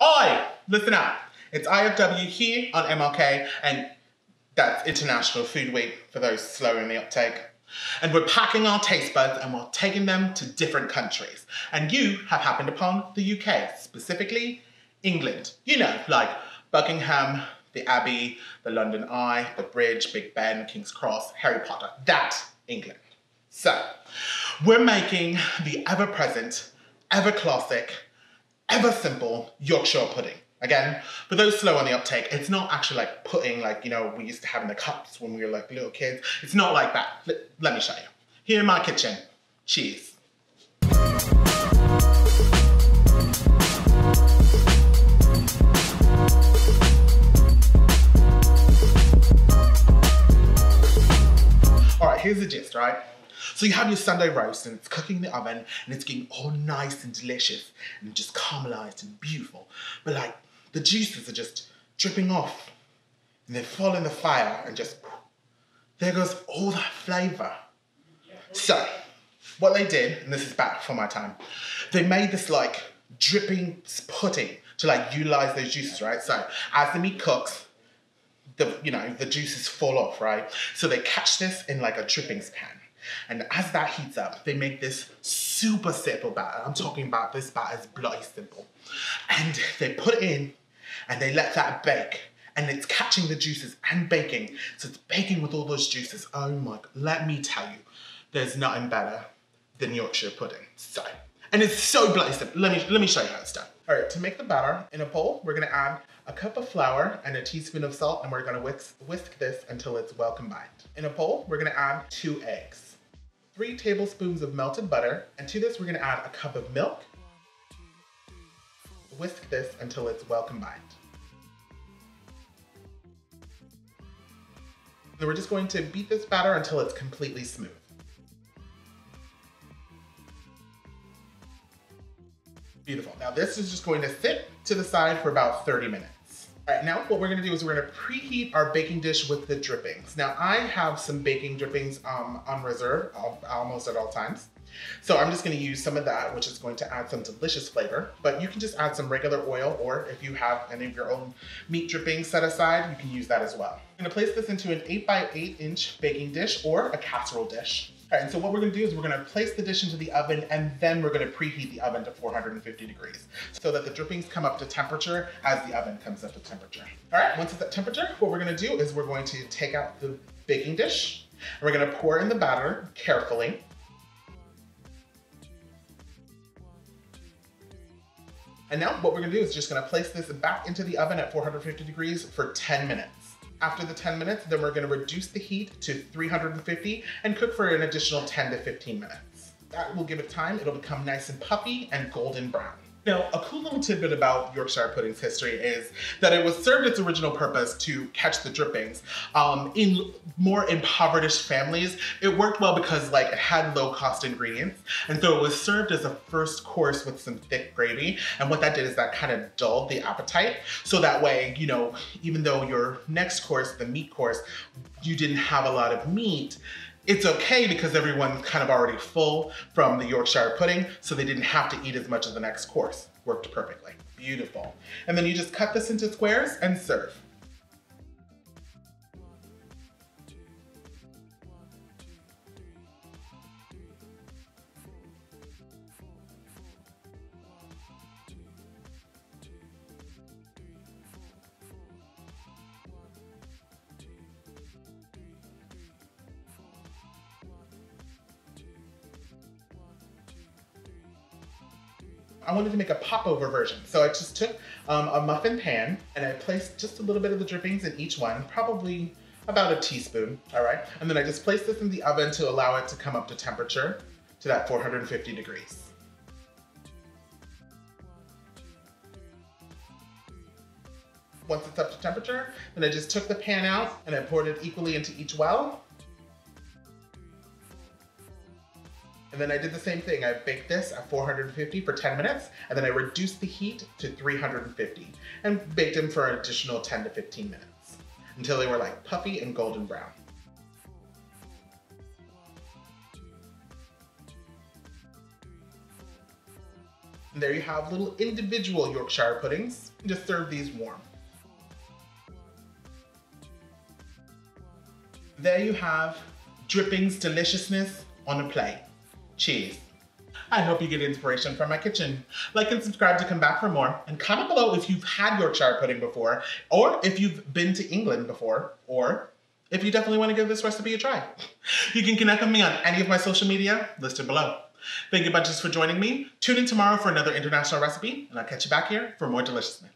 Oi, listen up. It's IFW here on MLK, and that's International Food Week for those slow in the uptake. And we're packing our taste buds and we're taking them to different countries. And you have happened upon the UK, specifically England. You know, like Buckingham, the Abbey, the London Eye, the Bridge, Big Ben, King's Cross, Harry Potter. That's England. So, we're making the ever-present, ever-classic, ever-simple Yorkshire pudding. Again, for those slow on the uptake, it's not actually like pudding like, you know, we used to have in the cups when we were like little kids. It's not like that. Let me show you. Here in my kitchen. Cheese. Alright, here's the gist, right? So you have your Sunday roast and it's cooking in the oven and it's getting all nice and delicious and just caramelized and beautiful. But like, the juices are just dripping off and they fall in the fire and just, there goes all that flavor. So, what they did, and this is back for my time, they made this like dripping pudding to like utilize those juices, right? So, as the meat cooks, the juices fall off, right? So they catch this in like a drippings pan. And as that heats up, they make this super simple batter. I'm talking about this batter is bloody simple. And they put it in and they let that bake. And it's catching the juices and baking. So it's baking with all those juices. Oh my God, let me tell you, there's nothing better than Yorkshire pudding. So, and it's so bloody simple. Let me show you how it's done. All right, to make the batter, in a bowl, we're gonna add a cup of flour and a teaspoon of salt, and we're gonna whisk this until it's well combined. In a bowl, we're gonna add 2 eggs, 3 tablespoons of melted butter, and to this, we're gonna add a cup of milk. Whisk this until it's well combined. Then we're just going to beat this batter until it's completely smooth. Beautiful. Now this is just going to sit to the side for about 30 minutes. All right, now what we're gonna do is we're gonna preheat our baking dish with the drippings. Now I have some baking drippings on reserve almost at all times. So I'm just gonna use some of that, which is going to add some delicious flavor, but you can just add some regular oil, or if you have any of your own meat drippings set aside, you can use that as well. I'm gonna place this into an 8 by 8 inch baking dish or a casserole dish. All right, and so what we're gonna do is we're gonna place the dish into the oven and then we're gonna preheat the oven to 450 degrees so that the drippings come up to temperature as the oven comes up to temperature. All right, once it's at temperature, what we're gonna do is we're going to take out the baking dish and we're gonna pour in the batter carefully. And now what we're gonna do is just gonna place this back into the oven at 450 degrees for 10 minutes. After the 10 minutes, then we're gonna reduce the heat to 350 and cook for an additional 10 to 15 minutes. That will give it time. It'll become nice and puffy and golden brown. Now, a cool little tidbit about Yorkshire pudding's history is that it was served its original purpose to catch the drippings. In more impoverished families, it worked well because like it had low cost ingredients. And so it was served as a first course with some thick gravy. And what that did is that kind of dulled the appetite. So that way, you know, even though your next course, the meat course, you didn't have a lot of meat, it's okay because everyone's kind of already full from the Yorkshire pudding, so they didn't have to eat as much as the next course. Worked perfectly. Beautiful. And then you just cut this into squares and serve. I wanted to make a popover version. So I just took a muffin pan and I placed just a little bit of the drippings in each one, probably about a teaspoon, all right? And then I just placed this in the oven to allow it to come up to temperature to that 450 degrees. Once it's up to temperature, then I just took the pan out and I poured it equally into each well. And then I did the same thing. I baked this at 450 for 10 minutes, and then I reduced the heat to 350 and baked them for an additional 10 to 15 minutes until they were like puffy and golden brown. And there you have little individual Yorkshire puddings. Just serve these warm. There you have drippings deliciousness on a plate. Cheers. I hope you get inspiration from my kitchen. Like and subscribe to come back for more. And comment below if you've had Yorkshire pudding before, or if you've been to England before, or if you definitely want to give this recipe a try. You can connect with me on any of my social media listed below. Thank you bunches for joining me. Tune in tomorrow for another international recipe, and I'll catch you back here for more deliciousness.